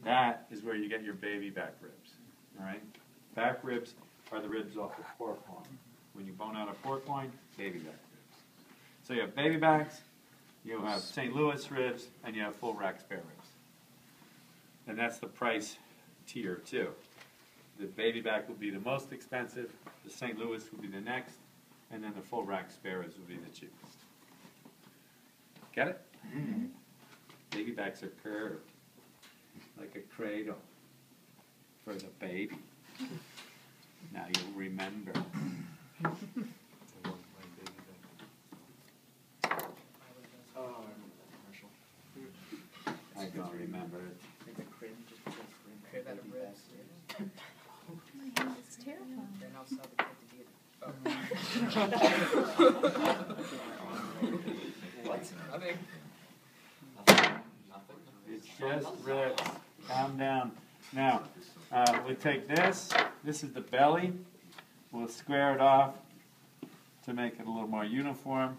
That is where you get your baby back ribs. All right? Back ribs are the ribs off the pork loin. When you bone out a pork loin, baby back ribs. So you have baby backs, you have St. Louis ribs, and you have full rack spare ribs. And that's the price tier too. The baby back will be the most expensive, the St. Louis will be the next, and then the full rack spare ribs will be the cheapest. Get it? Mm-hmm. Baby backs are curved, like a cradle for the baby. Now you'll remember. I don't remember it. My hand is terrifying. It's just ribs. Calm down. Now, we take this. This is the belly. We'll square it off to make it a little more uniform.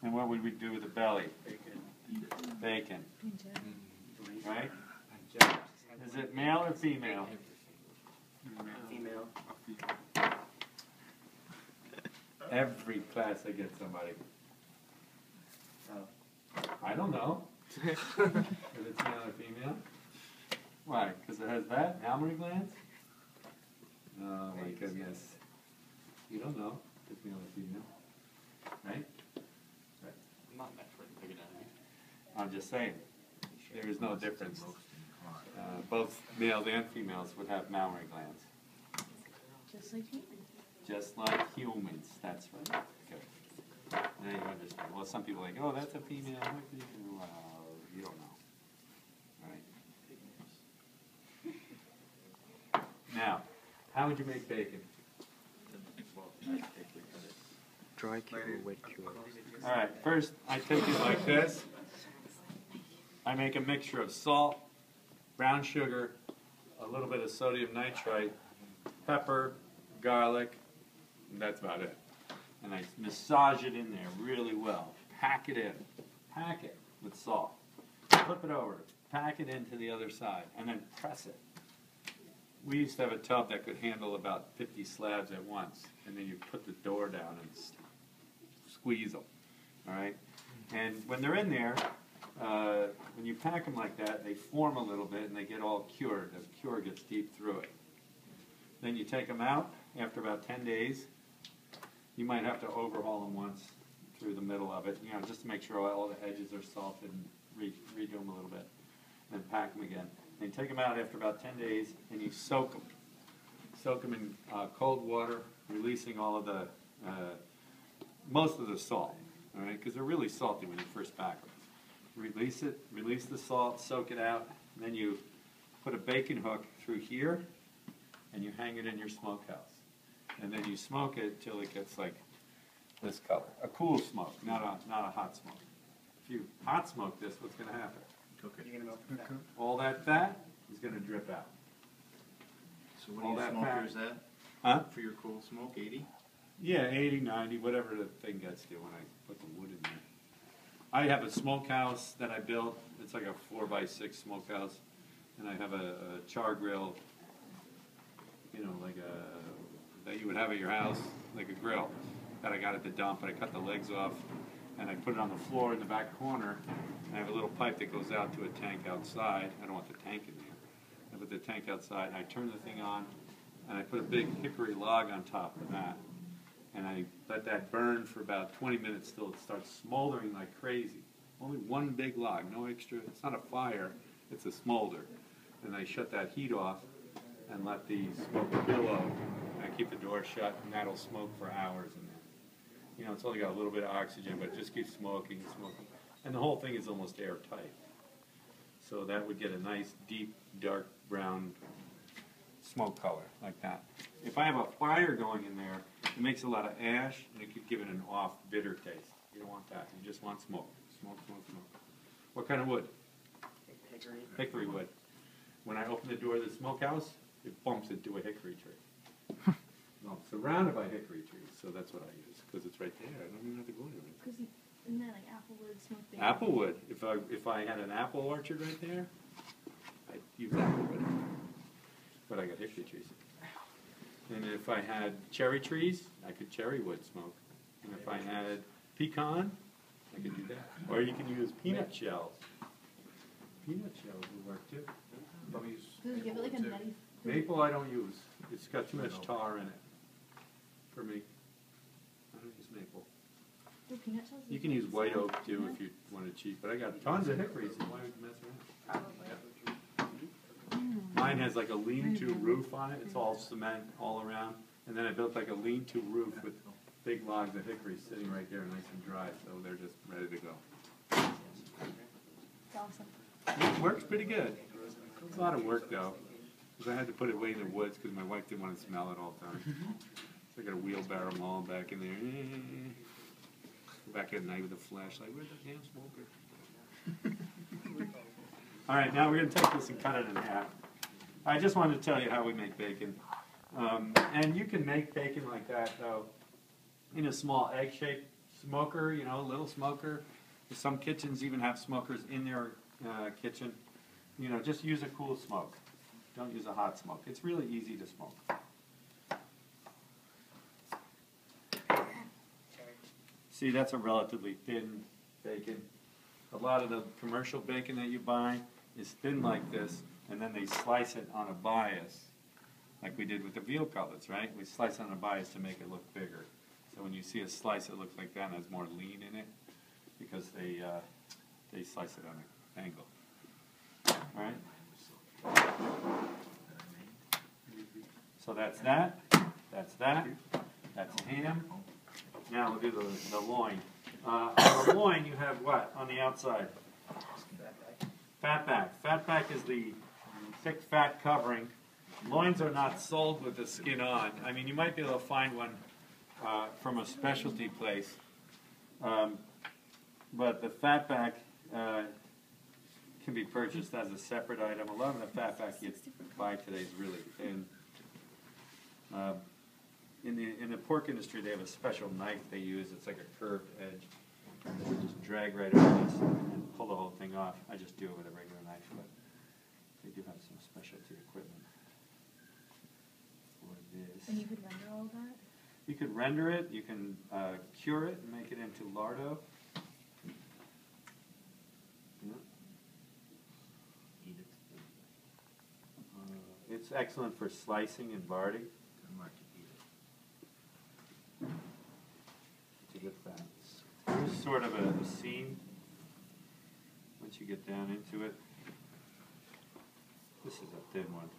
And what would we do with the belly? Bacon. Right? Is it male or female? Female. Every class I get somebody. Oh. I don't know. If it's male or female. Why? Because it has that? Mammary glands? Oh my goodness. You don't know if it's male or female. Right? Right. I'm not meant for big anatomy. I'm just saying. There is no difference. Both males and females would have mammary glands. Just like humans. Just like humans. That's right. Okay. Now you understand. Well, some people are like, oh, that's a female. Well, you don't know. All right. Now, how would you make bacon? Dry cure, wet cure. All right. First, I take it like this. I make a mixture of salt, brown sugar, a little bit of sodium nitrite, pepper, garlic, and that's about it. And I massage it in there really well. Pack it in. Pack it with salt. Flip it over. Pack it into the other side. And then press it. We used to have a tub that could handle about 50 slabs at once. And then you put the door down and squeeze them. All right? And when they're in there, when you pack them like that, they form a little bit and they get all cured. The cure gets deep through it. Then you take them out after about 10 days. You might have to overhaul them once through the middle of it, just to make sure all the edges are salted and redo them a little bit. And then pack them again. And you take them out after about 10 days and you soak them. Soak them in cold water, releasing all of the, most of the salt, all right? Because they're really salty when you first pack them. Release it, release the salt, soak it out, and then you put a bacon hook through here, and you hang it in your smokehouse. And then you smoke it till it gets like this color. A cool smoke, not a hot smoke. If you hot smoke this, what's going to happen? Cook it. All that fat is going to drip out. So what do you smoker is that? Huh? For your cool smoke, 80? Yeah, 80, 90, whatever the thing gets to when I put the wood in there. I have a smokehouse that I built. It's like a 4x6 smokehouse. And I have a char grill, like that you would have at your house, like a grill that I got at the dump. And I cut the legs off and I put it on the floor in the back corner. And I have a little pipe that goes out to a tank outside. I don't want the tank in there. I put the tank outside and I turn the thing on and I put a big hickory log on top of that. And I let that burn for about 20 minutes till it starts smoldering like crazy. Only one big log, no extra. It's not a fire, it's a smolder. And I shut that heat off and let the smoke billow. And I keep the door shut, and that'll smoke for hours in there. It's only got a little bit of oxygen, but it just keeps smoking and smoking. And the whole thing is almost airtight. So that would get a nice, deep, dark brown smoke color, like that. If I have a fire going in there, it makes a lot of ash, and it could give it an off, bitter taste. You don't want that. You just want smoke. Smoke, smoke, smoke. What kind of wood? Hickory. Hickory wood. When I open the door of the smokehouse, it bumps into a hickory tree. I'm surrounded by hickory trees, so that's what I use, because it's right there. I don't even have to go anywhere. Isn't that like applewood smoked bacon? Applewood. If I had an apple orchard right there, I'd use applewood. But I got hickory trees. And if I had cherry trees, I could cherry wood smoke. And if I had pecan, I could do that. Or you can use peanut shells. Peanut shells would work too. Does it give it like a nutty? Maple I don't use. It's got too much tar in it. For me. I don't use maple. Do peanut shells? You can use white oak too if you want it cheap. But I got tons of hickories. So why would you mess around? Mine has like a lean-to roof on it. It's all cement all around. And then I built like a lean-to roof with big logs of hickory sitting right there nice and dry. So they're just ready to go. It's awesome. It works pretty good. It's a lot of work though. Because I had to put it away in the woods because my wife didn't want to smell it all the time. So I got to wheelbarrow them all back in there. Back at night with a flashlight. Where's the damn smoker? All right, now we're going to take this and cut it in half. I just wanted to tell you how we make bacon. And you can make bacon like that, though, in a small egg-shaped smoker, you know, a little smoker. Some kitchens even have smokers in their kitchen. You know, just use a cool smoke. Don't use a hot smoke. It's really easy to smoke. See, that's a relatively thin bacon. A lot of the commercial bacon that you buy is thin like this, and then they slice it on a bias, like we did with the veal cutlets, right? We slice it on a bias to make it look bigger. So when you see a slice, it looks like that and has more lean in it, because they slice it on an angle. All right? So that's that. That's that. That's ham. Now we'll do the loin. On the loin, you have what on the outside? Fat back. Fat back is the thick fat covering. Loins are not sold with the skin on. I mean, you might be able to find one from a specialty place. But the fat back can be purchased as a separate item. A lot of the fat back you buy today is really thin. In the pork industry, they have a special knife they use. It's like a curved edge. And they just drag right over this and pull the whole thing off. I just do it with a regular knife, but they do have some specialty equipment for this. And you could render all of that? You could render it. You can cure it and make it into lardo. Yeah. It's excellent for slicing and barding. It's a good fat. Here's sort of a seam. Once you get down into it, this is a thin one.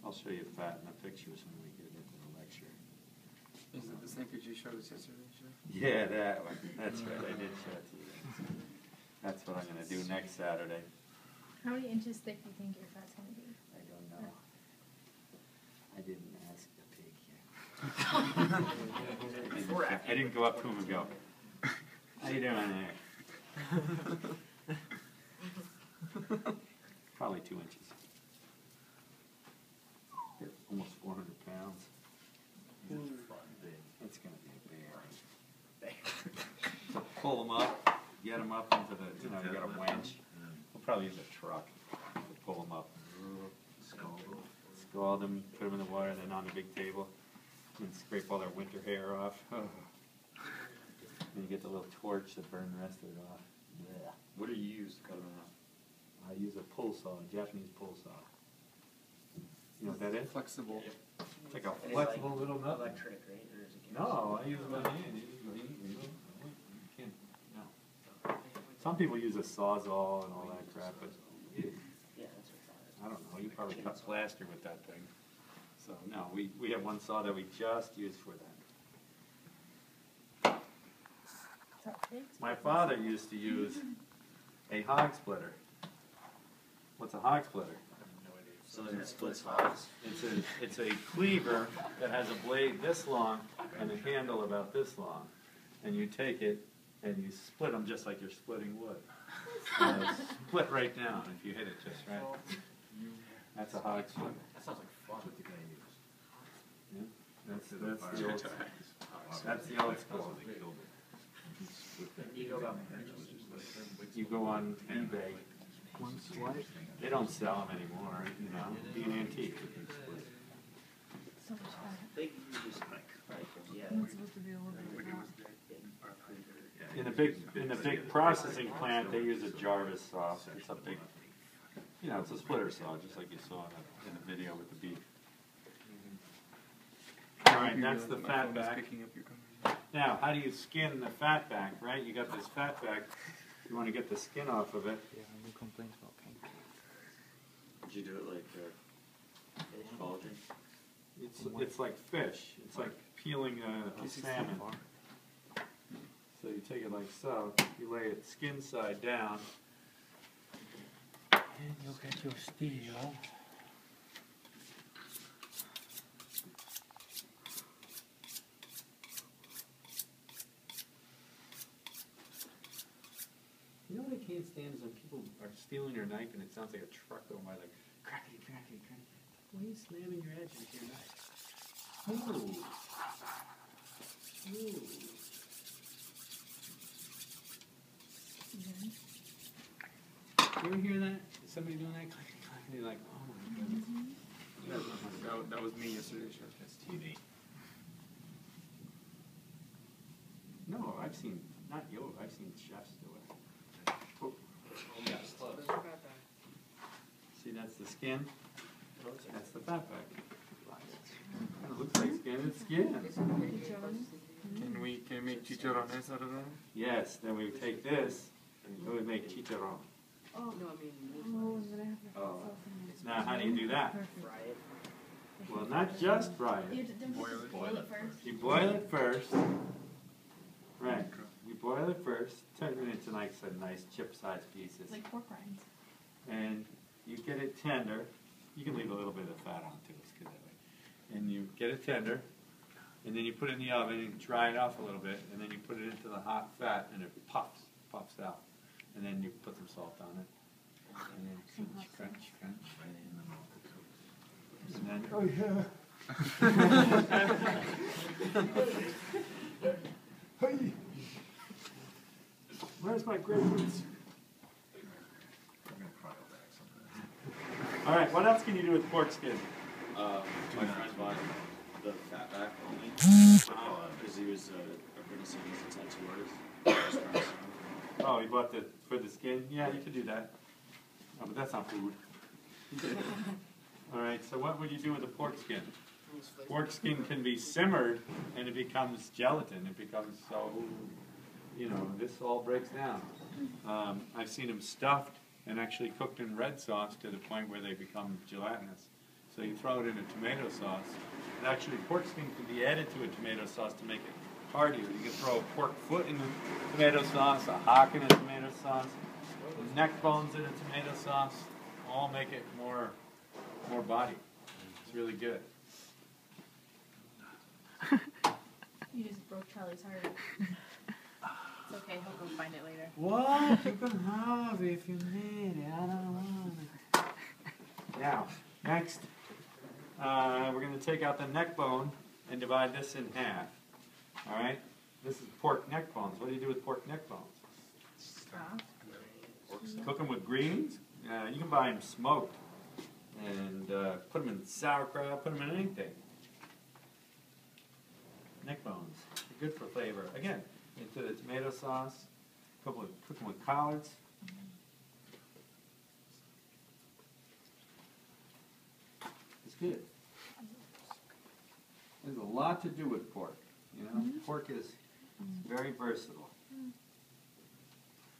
I'll show you fat in the pictures when we get into the lecture. Is it the same picture you showed us yesterday, Jeff? Yeah, that one. That's right. I did show it to you. That's what I'm going to do next Saturday. How many inches thick do you think your fat's going to be? I don't know. I didn't ask the pig yet. I didn't go up to him and go, how you doing there? Probably 2 inches. They're almost 400 pounds. It's going to be a bear. So pull them up, get them up into the, you got a winch. We'll probably use a truck to pull them up. Scald them, put them in the water, and then on the big table, and scrape all their winter hair off. And you get the little torch to burn the rest of it off. Yeah. What do you use to cut them out? I use a pull saw, a Japanese pull saw. You know what that is? Flexible. It's like a flexible little nut. Electric, right? Or is it No, I use it by hand. You can't, no. Some people use a sawzall and all that crap, but Yeah, that's what I don't know. You probably cut plaster with that thing. So no, we have one saw that we just use for that. My father used to use a hog splitter. What's a hog splitter? So then it splits hogs. It's a cleaver that has a blade this long and a handle about this long, and you take it and you split them just like you're splitting wood. Split right down if you hit it just right. That's a hog splitter. That sounds like fun. What the guy used. Yeah, that's the old school. You go on eBay, they don't sell them anymore, you know, be an antique. So much fat. They can just like, yeah. It's supposed to be a little bit fat. In the big processing plant, they use a Jarvis saw. It's a big, you know, it's a splitter saw, just like you saw in the video with the beef. All right, that's the fat back. Picking up your conversation. Now, how do you skin the fat back, right? You got this fat back. You want to get the skin off of it. Yeah, no complaints about pancakes. Did you do it like fish cauldron? It's like fish. It's like peeling a salmon. So you take it like so. You lay it skin side down. And you'll get your steel. You know what I can't stand is when people are stealing your knife and it sounds like a truck going by, like crackety, crackety, crackety. Why are you slamming your edge into your knife? Ooh. Ooh. You ever hear that? Somebody doing that? Clack, clack, and you're like, oh my goodness. That was me yesterday, Chef. That's TV. No, I've seen, not you, I've seen chefs do it. Oh. See, that's the skin. That's the fat back. It looks like skin, it's skin. Can we make chicharrones out of that? Yes, then we take this and we make chicharron. Oh, No, I mean, oh, and then I have to Oh. sauce in it. Now, how do you do that? Perfect. fry it. Well, not just fry You it. don't you just boil it first? You boil it first. Right. You boil it first, turn it into like some nice chip-sized pieces. Like pork rinds. And you get it tender. You can leave a little bit of fat on too, it's good that way. And you get it tender, and then you put it in the oven and dry it off a little bit, and then you put it into the hot fat, and it puffs out. And then you put some salt on it, and then crunch, crunch. And then, oh yeah. Hey. Where's my grapefruits? All right, what else can you do with pork skin? My friend bought the fat back only because he was apprenticing as a tattoo artist. Oh, you bought the for the skin? Yeah, you could do that. Oh, but that's not food. All right, so what would you do with the pork skin? Pork skin can be simmered, and it becomes gelatin. It becomes so, you know, this all breaks down. I've seen them stuffed and actually cooked in red sauce to the point where they become gelatinous. So you throw it in a tomato sauce. And actually, pork skin can be added to a tomato sauce to make it heartier. You can throw a pork foot in the tomato sauce, a hock in a tomato sauce, neck bones in a tomato sauce. All make it more body. It's really good. You just broke Charlie's heart. It's okay, he'll go find it later. What? You can have if you need it. I don't want it. Now, next, we're going to take out the neck bone and divide this in half. All right? This is pork neck bones. What do you do with pork neck bones? Cook them with greens. You can buy them smoked and put them in sauerkraut, put them in anything. Neck bones, they're good for flavor. Again, into the tomato sauce, cook them with collards. It's good. There's a lot to do with pork. You know, pork is very versatile.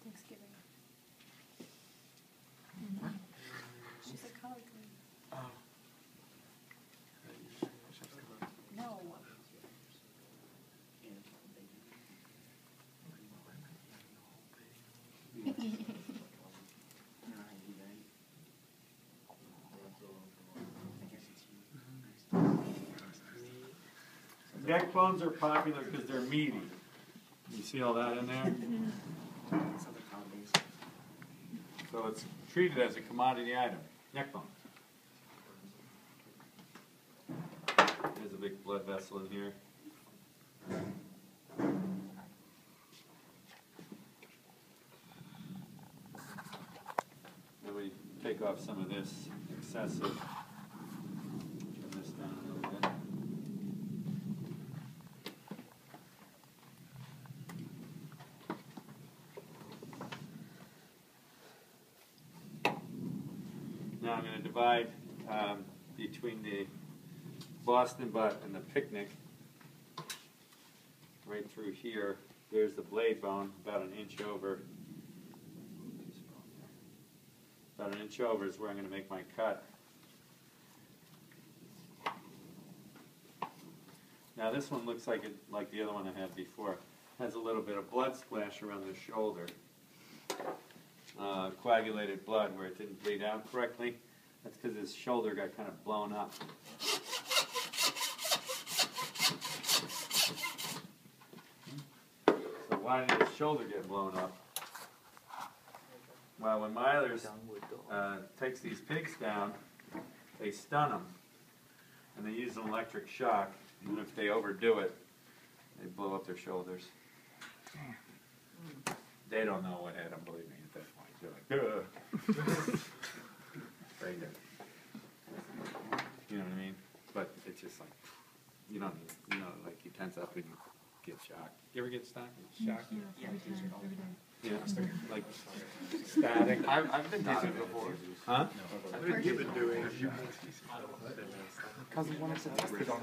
Thanksgiving. She said collard green. No. Neck bones are popular because they're meaty. You see all that in there? So it's treated as a commodity item. Neck bones. There's a big blood vessel in here. take off some of this excessive. Trim this down a little bit. Now I'm going to divide between the Boston butt and the picnic. Right through here, there's the blade bone, about an inch over. About an inch over is where I'm going to make my cut. Now this one looks like the other one I had before. Has a little bit of blood splash around the shoulder. Coagulated blood where it didn't bleed out correctly. That's because his shoulder got kind of blown up. So why did his shoulder get blown up? Well, when Milers takes these pigs down, they stun them. And they use an electric shock. And if they overdo it, they blow up their shoulders. They don't know what hit them, believe me, at that point. They're like, ugh. Right there. You know what I mean? But it's just like, you don't need, like you tense up and you get shocked. You ever get shocked? Yeah, every day. Yeah, like static. I've been dizzy before. Huh? I've been doing. Cousin wanted to test it on